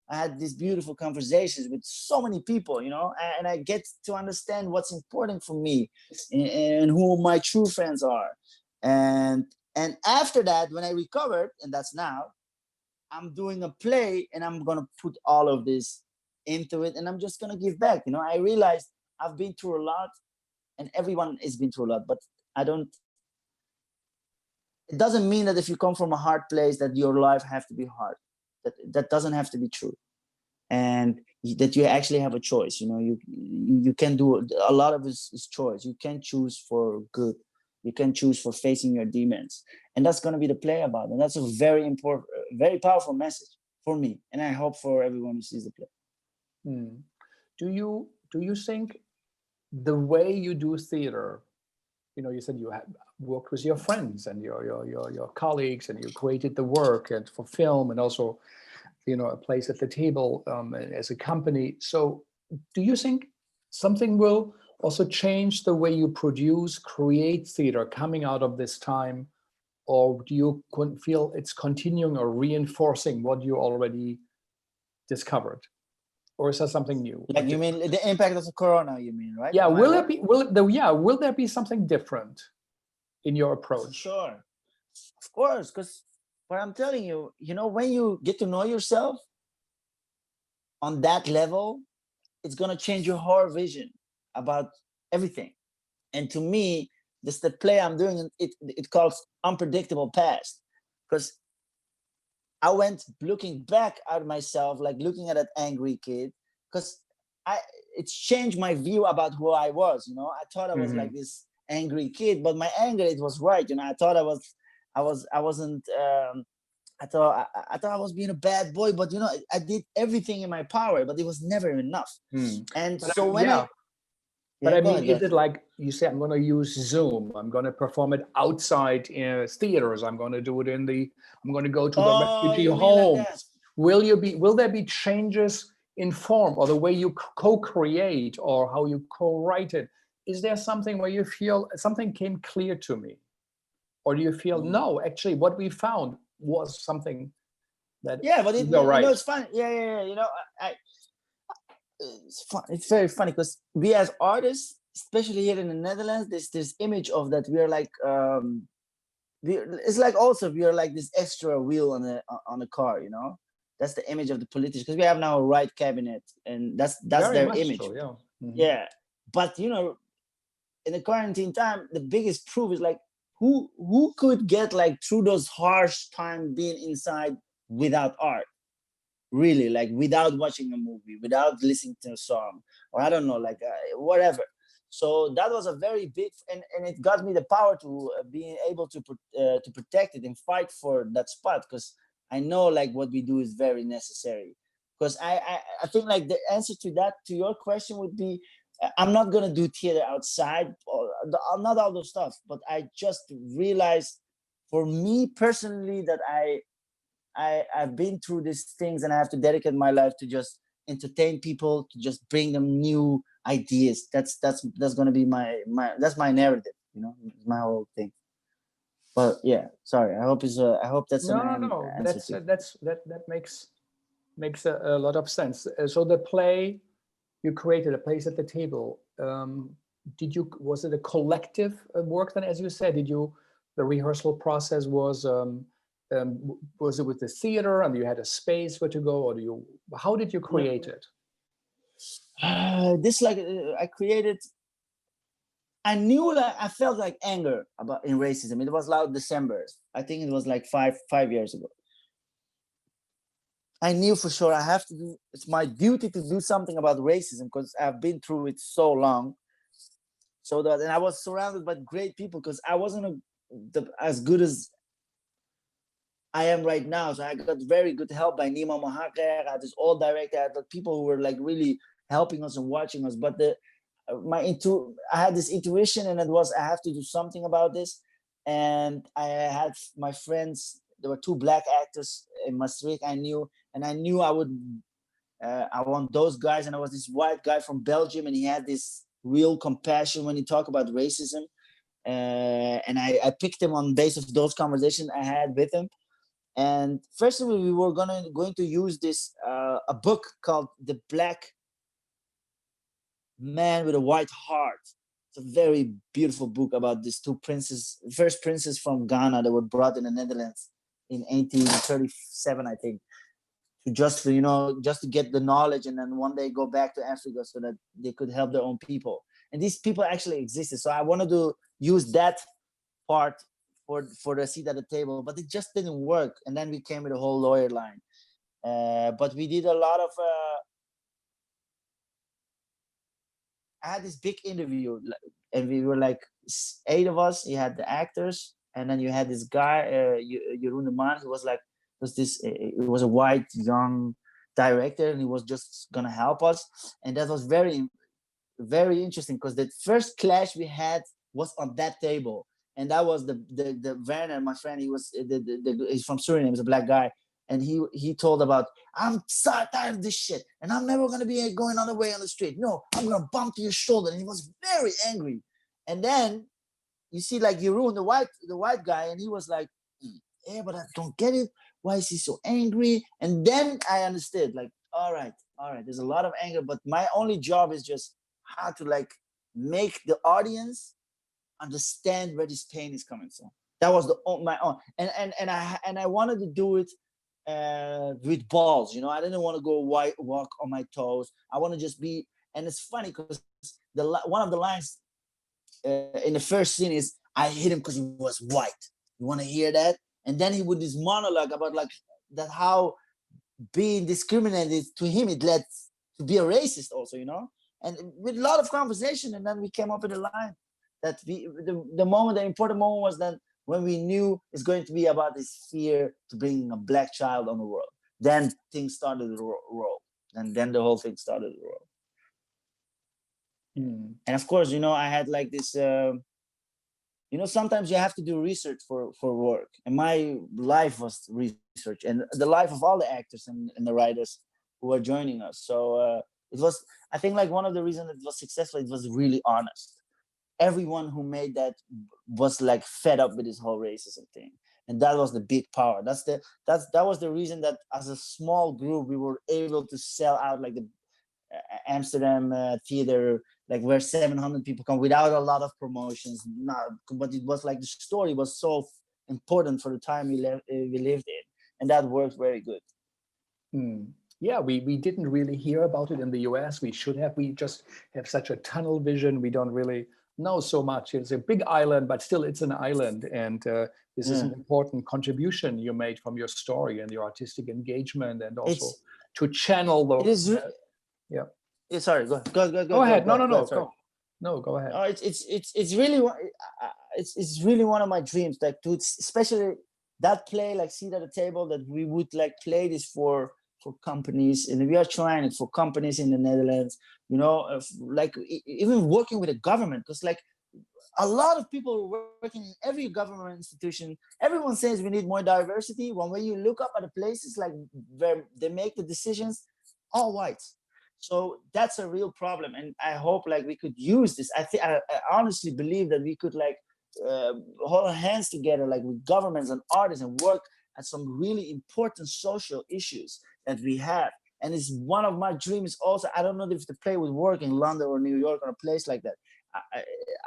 had these beautiful conversations with so many people. And I get to understand what's important for me and who my true friends are. And after that, when I recovered, and that's now, I'm doing a play, and I'm gonna put all of this into it, and I'm just gonna give back. I realized I've been through a lot, and everyone has been through a lot, but it doesn't mean that if you come from a hard place that your life have to be hard. That doesn't have to be true, and that you actually have a choice. You can do a lot of is choice. You can choose for good. You can choose for facing your demons, and that's going to be the play about. And that's a very important, very powerful message for me, and I hope for everyone who sees the play. Do you think the way you do theater, you said you had worked with your friends and your colleagues, and you created the work and for film, and also a place at the table as a company. So do you think something will also change the way you create theater coming out of this time? Or do you feel it's continuing or reinforcing what you already discovered? Or is that something new? Like you mean the impact of the Corona, you mean, right? Yeah, will there be something different in your approach? Sure, of course, because what I'm telling you, when you get to know yourself on that level, it's gonna change your whole vision about everything. And to me, this the play I'm doing. It calls Unpredictable Past, because I went looking back at myself, like looking at that angry kid, because it's changed my view about who I was. I thought I was like this angry kid, but my anger, it was right. I thought I wasn't. I thought I was being a bad boy, but I did everything in my power, but it was never enough. And but so But I mean, is it like you say, I'm going to use Zoom, I'm going to perform it outside in theaters, I'm going to do it I'm going to go to the refugee home. Like Will there be changes in form or the way you co-create or how you co-write it? Is there something where you feel something came clear to me? Or do you feel, no, actually what we found was something that but it's fun. It's fun. It's very funny because we as artists, especially here in the Netherlands, this image of that we are like it's like also we are like this extra wheel on a car, That's the image of the politicians, because we have now a right cabinet, and that's very their image. So, yeah. But in the quarantine time, the biggest proof is like who could get like through those harsh times being inside without art. Really, like without watching a movie, without listening to a song, or I don't know, like whatever. So that was a very big, and it got me the power to being able to protect it and fight for that spot, because I know like what we do is very necessary. Because I think like the answer to your question would be, I'm not gonna do theater outside, or not all those stuff, but I just realized for me personally, that I've been through these things, and I have to dedicate my life to just entertain people, to just bring them new ideas. That's going to be my that's my narrative, you know, my whole thing. But yeah, sorry. I hope that's No, an no, answer to. that makes a lot of sense. So the play you created, a place at the table. Was it a collective work then, as you said? The rehearsal process was it with the theater, and you had a space where to go, or how did you create it? I created. I knew, like, I felt like anger in racism. It was like December. I think it was like five years ago. I knew for sure I have to do. It's my duty to do something about racism, because I've been through it so long. And I was surrounded by great people, because I wasn't as good as I am right now. So I got very good help by Nima Mahaker. I had this old director. I had people who were like really helping us and watching us. But I had this intuition, and it was, I have to do something about this. And I had my friends. There were 2 black actors in Maastricht. I knew I would. I want those guys. And I was this white guy from Belgium, and he had this real compassion when he talked about racism. And I picked him on base of those conversations I had with him. And first of all, we were going to use this a book called The Black Man with a White Heart. It's a very beautiful book about these 2 first princes from Ghana that were brought in the Netherlands in 1837, I think, just to get the knowledge, and then one day go back to Africa so that they could help their own people. And these people actually existed. So I wanted to use that part for the seat at the table, but it just didn't work. And then we came with a whole lawyer line. But we did a lot of. I had this big interview, and we were like 8 of us. You had the actors, and then you had this guy, Jeroen de Man, who was like, it was a white young director, and he was just gonna help us. And that was very, very interesting, because the first clash we had was on that table. And that was the Werner, my friend. He was he's from Suriname. He's a black guy, and he told about, I'm so tired of this shit, and I'm never gonna be going on the way on the street. No, I'm gonna bump to your shoulder. And he was very angry. And then you see, like, Jeroen, the white guy, and he was like, yeah, but I don't get it. Why is he so angry? And then I understood, like, all right, there's a lot of anger, but my only job is just how to, like, make the audience understand where this pain is coming from. That was my own, and I wanted to do it with balls. You know, I didn't want to go walk on my toes. I want to just be. And it's funny because one of the lines in the first scene is, I hit him because he was white. You want to hear that? And then he would this monologue about, like, that how being discriminated to him, it led to be a racist also, you know. And with a lot of conversation, and then we came up with a line that the important moment was that when we knew it's going to be about this fear to bring a black child on the world. Then things started to roll, and then the whole thing started to roll. And of course, you know, I had like this. You know, sometimes you have to do research for work, and my life was research, and the life of all the actors and the writers who are joining us. So it was, I think, like, one of the reasons it was successful. It was really honest. Everyone who made that was like fed up with this whole racism thing, and that was the big power. That was the reason that as a small group we were able to sell out, like, the Amsterdam theater, like, where 700 people come without a lot of promotions. But it was like the story was so important for the time we lived in, and that worked very good. Yeah, we didn't really hear about it in the US. We should have. We just have such a tunnel vision. We don't really know so much. It's a big island, but still it's an island. And this is an important contribution you made from your story and your artistic engagement, and also to channel those. Yeah. Sorry, go ahead. Go ahead. No, go ahead. It's really one of my dreams, like, to especially that play, like, Seat at the Table, that we would, like, play this for companies, and we are trying it for companies in the Netherlands, you know, like, even working with the government, because, like, a lot of people working in every government institution. Everyone says we need more diversity. When you look up at the places like where they make the decisions, all white. So that's a real problem. And I hope like we could use this. I honestly believe that we could like hold our hands together, like with governments and artists, and work at some really important social issues that we have. And it's one of my dreams also. I don't know if the play would work in London or New York or a place like that.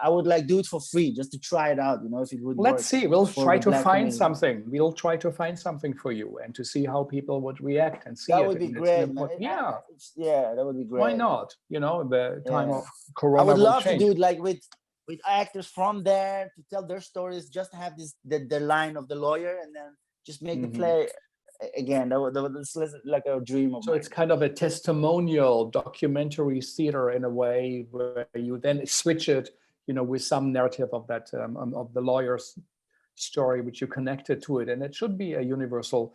I would like do it for free just to try it out, you know, if it would work. Let's see. We'll try to find community. something. We'll try to find something for you and to see how people would react and see that it. would be And great, man. Yeah. Yeah, that would be great. Why not? You know, the time of Corona. I would love change. to do it like with actors from there to tell their stories, just to have this the line of the lawyer, and then just make the play again. That's like a dream of so mine. It's kind of a testimonial documentary theater in a way, where you then switch it, you know, with some narrative of that of the lawyer's story, which you connected to it, and it should be a universal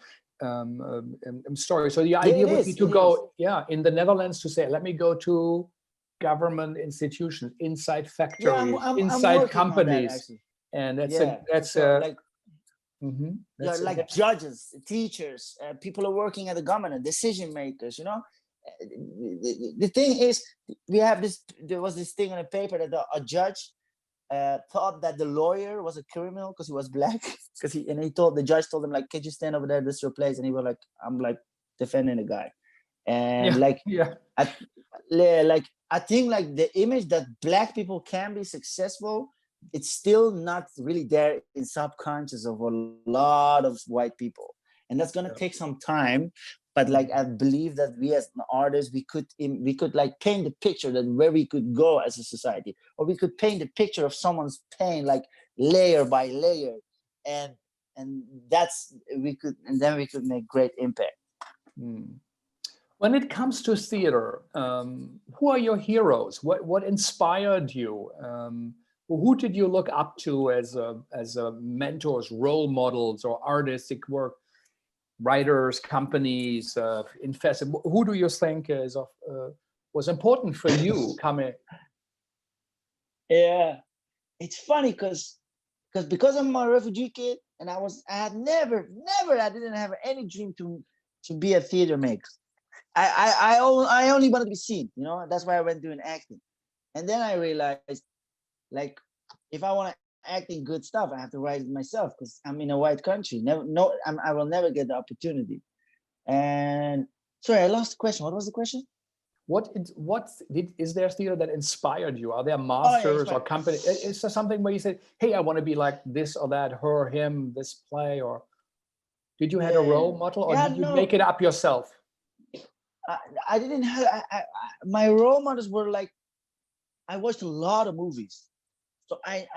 story. So the idea would be to go, in the Netherlands, to say, let me go to government institutions, inside factories, inside companies, and that's like judges, teachers, people are working at the government, decision makers. You know, the thing is, there was this thing in a paper that a judge thought that the lawyer was a criminal because he was black, the judge told him, like, can you stand over there, this is your place, and he was like, I'm like defending the guy. And I think like the image that black people can be successful, it's still not really there in subconscious of a lot of white people, and that's gonna take some time. But like, I believe that we as artists, we could like paint the picture that where we could go as a society, or we could paint the picture of someone's pain, like layer by layer, and then we could make great impact. When it comes to theater, who are your heroes? What inspired you? Who did you look up to as mentors, role models, or artistic work? Writers, companies, investors. Who do you think was important for you coming? Yeah, it's funny because I'm a refugee kid, and I didn't have any dream to be a theater maker. I only wanted to be seen, you know. That's why I went doing acting, and then I realized, like, if I want to acting good stuff, I have to write it myself because I'm in a white country. I will never get the opportunity. And sorry, I lost the question. What was the question? Is there theater that inspired you? Are there masters or companies? Is there something where you said, hey, I want to be like this or that, her, him, this play? Or did you have a role model, or did you make it up yourself? I didn't have. My role models were like, I watched a lot of movies. So I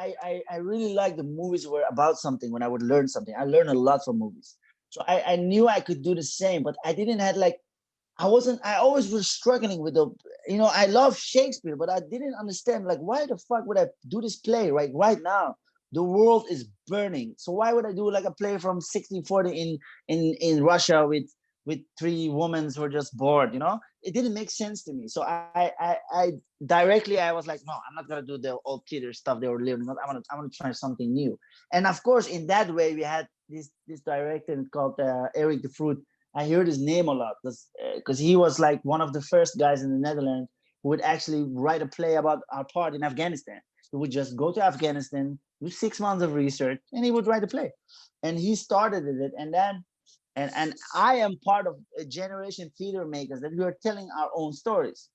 really like the movies were about something. When I would learn something, I learned a lot from movies. So I knew I could do the same, but I didn't have like, I always was struggling with I love Shakespeare, but I didn't understand, like, why the fuck would I do this play right now? The world is burning. So why would I do like a play from 1640 in Russia with three women who were just bored, you know? It didn't make sense to me. So I directly, I was like, no, I'm not gonna do the old theater stuff they were living. I want to try something new. And of course, in that way, we had this director called Eric de Vroet. I heard his name a lot because he was like one of the first guys in the Netherlands who would actually write a play about our part in Afghanistan. He would just go to Afghanistan, do 6 months of research, and he would write a play. And he started it, and then. And I am part of a generation theater makers that we are telling our own stories,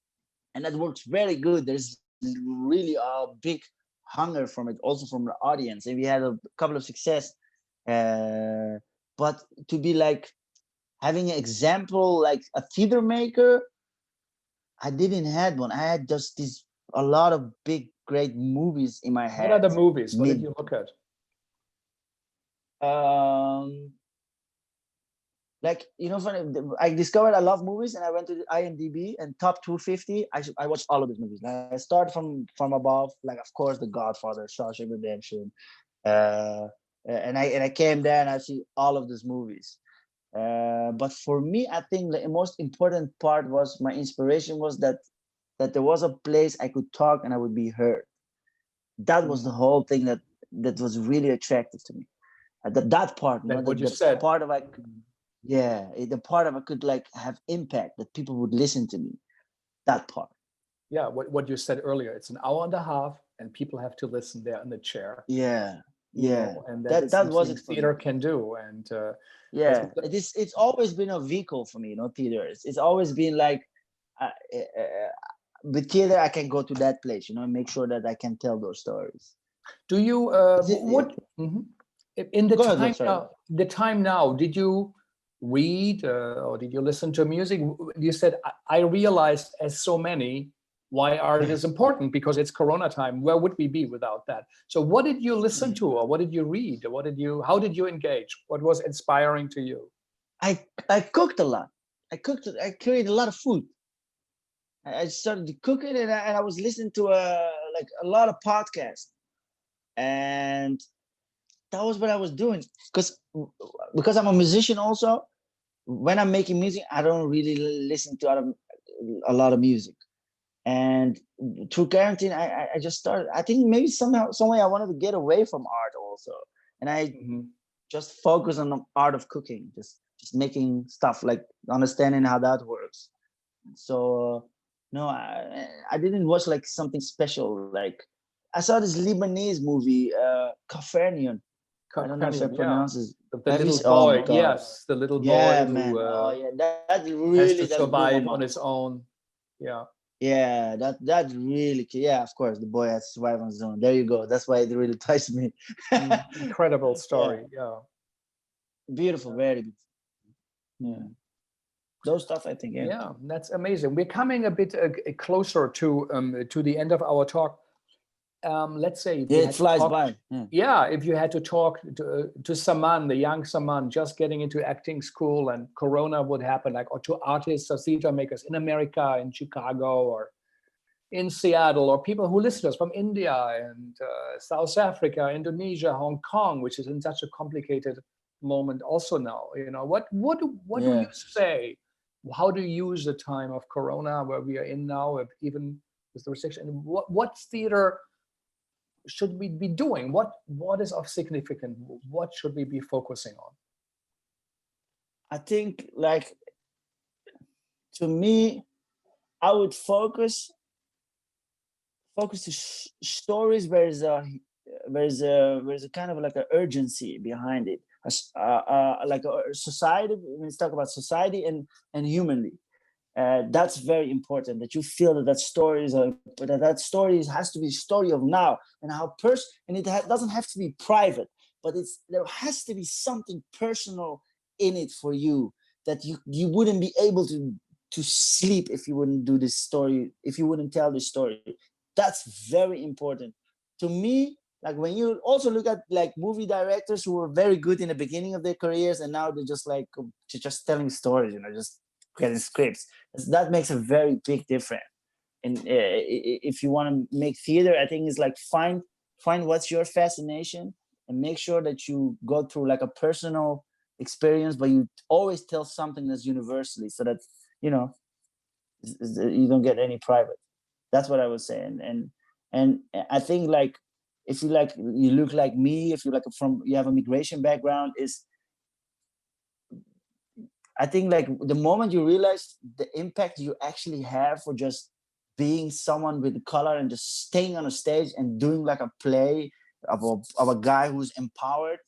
and that works very good. There's really a big hunger from it, also from the audience, and we had a couple of success. But to be like having an example like a theater maker, I didn't have one. I had just a lot of big, great movies in my head. What are the movies? What did you look at? Like, funny, I discovered I love movies, and I went to the IMDb and top 250. I watched all of these movies. I started from above, like, of course, The Godfather, Shawshank Redemption, and I came there and I see all of these movies. But for me, I think the most important part was my inspiration was that there was a place I could talk and I would be heard. That was the whole thing that was really attractive to me. That part, you know, What you the said. part of the part of I could like have impact, that people would listen to me. That part. Yeah, what you said earlier. It's an hour and a half, and people have to listen there in the chair. Yeah, You yeah. know, and that is That was something it for theater me. can do. And Yeah, it's always been a vehicle for me, you know, theater. It's always been like, with theater, I can go to that place, you know, and make sure that I can tell those stories. do you in the Go ahead, time sorry. now? The time now, did you read or did you listen to music? You said I realized, as so many, why art is important, because it's Corona time. Where would we be without that? So what did you listen to, or what did you read, or how did you engage? What was inspiring to you? I cooked a lot. I created a lot of food. I started cooking, and I was listening to a lot of podcasts, and that was what I was doing. Because I'm a musician also. When I'm making music, I don't really listen to a lot of music. And through quarantine, I just started. I think maybe some way I wanted to get away from art also, and I just focus on the art of cooking, just making stuff, like understanding how that works. So no, I didn't watch like something special. Like I saw this Lebanese movie, Capernaum. I don't know if I pronounce it. The little Oh my boy, God. yes, the little Yeah, boy man. who Oh yeah, that really has to that blew my survive on mind. his own. Yeah. Yeah, that really, yeah, of course, the boy has to survive on his own. There you go. That's why it really touched me. Incredible story. Yeah. Beautiful, very beautiful. Yeah, those stuff, I think. Yeah, that's amazing. We're coming a bit closer to the end of our talk. Let's say if you it had flies to talk, by. if you had to talk to Saman, the young Saman, just getting into acting school, and Corona would happen, like, or to artists or theater makers in America, in Chicago, or in Seattle, or people who listen to us from India and South Africa, Indonesia, Hong Kong, which is in such a complicated moment also now. You know, what do you say? How do you use the time of Corona, where we are in now, even with the restriction? What theater should we be doing? What is of significance? What should we be focusing on? I think, like, to me, I would focus to stories where there's a kind of like an urgency behind it, like a society. Let's talk about society and humanly. That's very important, that you feel that story has to be a story of now, and how and it doesn't have to be private, but there has to be something personal in it for you, that you wouldn't be able to sleep if you wouldn't do this story, if you wouldn't tell this story. That's very important to me. Like, when you also look at like movie directors who were very good in the beginning of their careers, and now they're just like just telling stories, you know, just getting scripts. That makes a very big difference. And if you want to make theater, I think it's like find what's your fascination, and make sure that you go through like a personal experience, but you always tell something that's universally, so that, you know, you don't get any private. That's what I was saying. And I think, like, if you look like me, if you have a migration background, I think, like, the moment you realize the impact you actually have for just being someone with color and just staying on a stage and doing like a play of a guy who's empowered,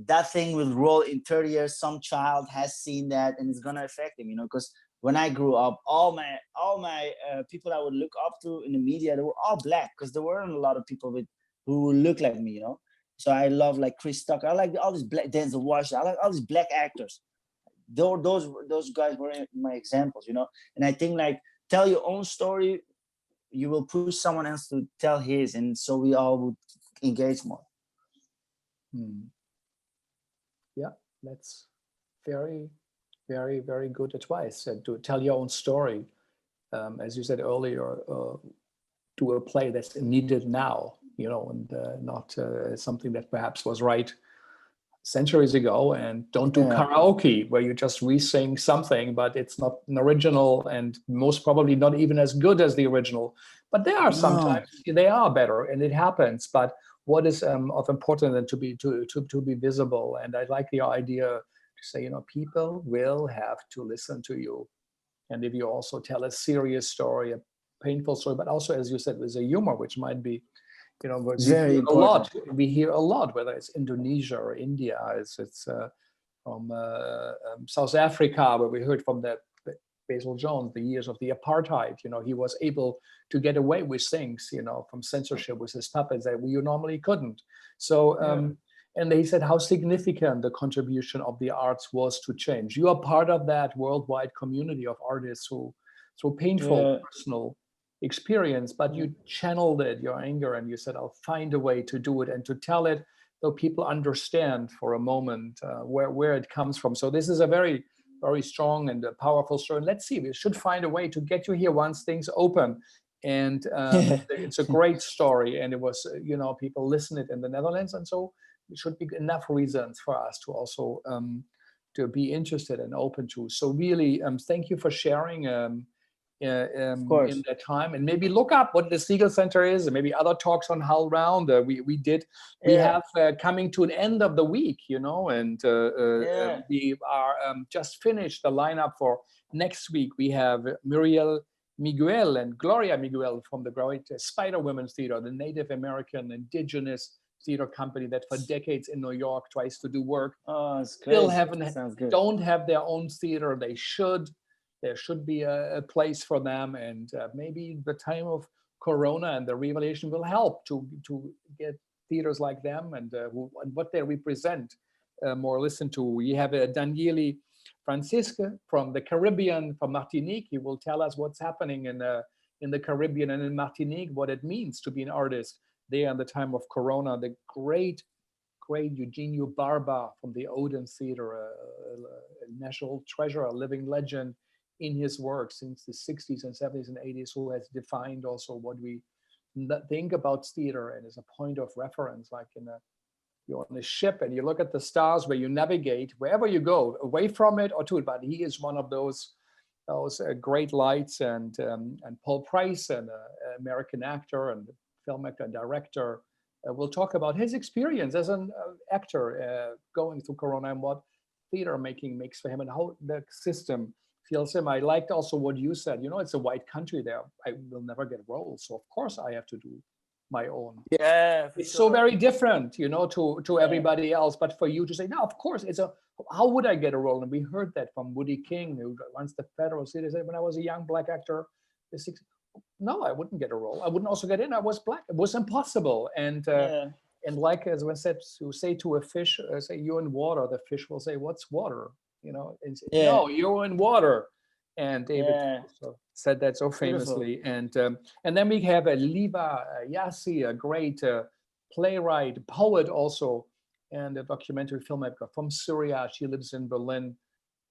that thing will roll in 30 years. Some child has seen that, and it's gonna affect him, you know, because when I grew up, all my people I would look up to in the media, they were all black, because there weren't a lot of people who look like me, you know. So I love like Chris Tucker. I like all these black, Denzel Washington. I like all these black actors. Those guys were my examples, you know. And I think, like, tell your own story, you will push someone else to tell his, and so we all would engage more. Yeah, that's very, very, very good advice. To tell your own story, as you said earlier, do a play that's needed now, you know, and not something that perhaps was right centuries ago, and don't do karaoke where you just re-sing something, but it's not an original and most probably not even as good as the original. But there are sometimes they are better, and it happens. But what is of important than to be visible? And I like the idea to say, people will have to listen to you, and if you also tell a serious story, a painful story, but also, as you said, with a humor, which might be. Very important. We hear a lot, whether it's Indonesia or India, it's from South Africa, where we heard from the Basil Jones, the years of the apartheid. He was able to get away with things, from censorship with his puppets that you normally couldn't. So, and they said how significant the contribution of the arts was to change. You are part of that worldwide community of artists who, through painful personal experience, but you channeled it, your anger, and you said, I'll find a way to do it and to tell it so people understand for a moment where it comes from. So this is a very, very strong and a powerful story. And let's see, we should find a way to get you here once things open. And it's a great story. And it was, people listen it in the Netherlands. And so it should be enough reasons for us to also to be interested and open to. So really, thank you for sharing in that time, and maybe look up what the Segal Center is, and maybe other talks on Hull Round. We have coming to an end of the week, and we are just finished the lineup for next week. We have Muriel Miguel and Gloria Miguel from the great Spider Women's Theater, the Native American indigenous theater company that for decades in New York tries to do work. Oh, it's Still great. don't have their own theater. They should. There should be a place for them, and maybe the time of Corona and the revelation will help to get theaters like them and what they represent more listened to. We have Daniele Francisca from the Caribbean, from Martinique. He will tell us what's happening in the Caribbean and in Martinique, what it means to be an artist there in the time of Corona. The great Eugenio Barba from the Odeon Theater, a national treasure, a living legend in his work since the 60s and 70s and 80s, who has defined also what we think about theater and as a point of reference, like you're on a ship and you look at the stars where you navigate, wherever you go, away from it or to it. But he is one of those great lights, and Paul Price, an American actor and film actor and director, will talk about his experience as an actor going through Corona and what theater making makes for him and how the system feels him. I liked also what you said, it's a white country there. I will never get roles. So of course I have to do my own. Yeah. It's so very different, to everybody else. But for you to say, no, of course, how would I get a role? And we heard that from Woody King, who runs the Federal Theater, said, when I was a young black actor, no, I wouldn't get a role. I wouldn't also get in. I was black. It was impossible. And like as when said, to say to a fish, say you're in water, the fish will say, what's water? No, you're in water. And David said that so famously. Beautiful. And then we have Liva Yassi, a great playwright, poet also, and a documentary filmmaker from Syria. She lives in Berlin,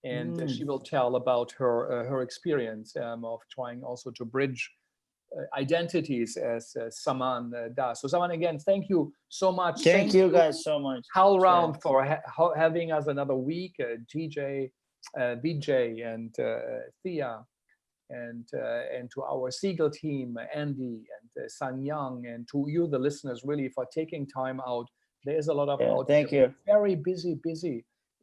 and she will tell about her experience of trying also to bridge identities as Saman does. So Saman, again, thank you so much. Thank you guys so much. Hull Round for having us another week. TJ, Vijay, and Thea, and to our Segal team, Andy and Sang Yang, and to you, the listeners, really for taking time out. There's a lot of thank you. Very busy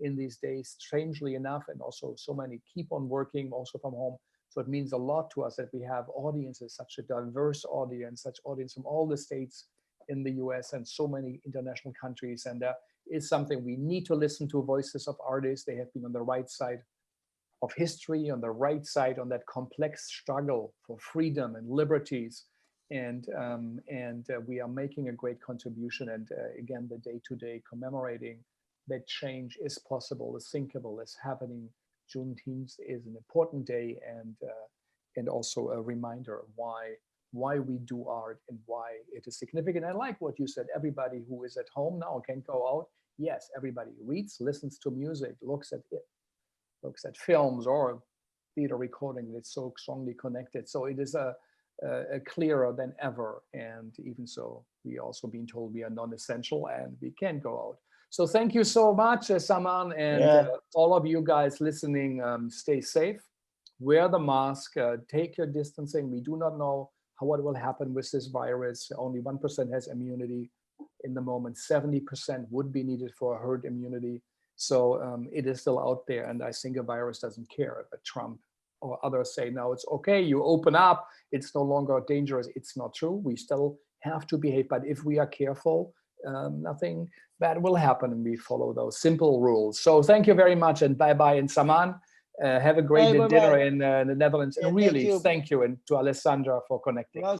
in these days, strangely enough, and also so many keep on working also from home. So it means a lot to us that we have audiences, such a diverse audience, such audience from all the states in the US and so many international countries. And that is something we need to listen to, voices of artists. They have been on the right side of history, on the right side, on that complex struggle for freedom and liberties. And we are making a great contribution. And again, the day-to-day commemorating that change is possible, is thinkable, is happening. Juneteenth is an important day, and also a reminder of why we do art and why it is significant. I like what you said. Everybody who is at home now can go out. Yes, everybody reads, listens to music, looks at films or theater recording that's so strongly connected. So it is a clearer than ever. And even so, we also been told we are non-essential and we can go out. So thank you so much, Saman, and Yeah. all of you guys listening. Stay safe, wear the mask, take your distancing. We do not know what will happen with this virus. Only 1% has immunity in the moment. 70% would be needed for herd immunity. So it is still out there, and I think a virus doesn't care. But Trump or others say, no, it's okay, you open up, it's no longer dangerous. It's not true. We still have to behave, but if we are careful, nothing bad will happen, and we follow those simple rules. So thank you very much, and bye-bye. And Saman, have a great dinner in the Netherlands. Yeah, And really, thank you. thank you, and to Alessandra for connecting.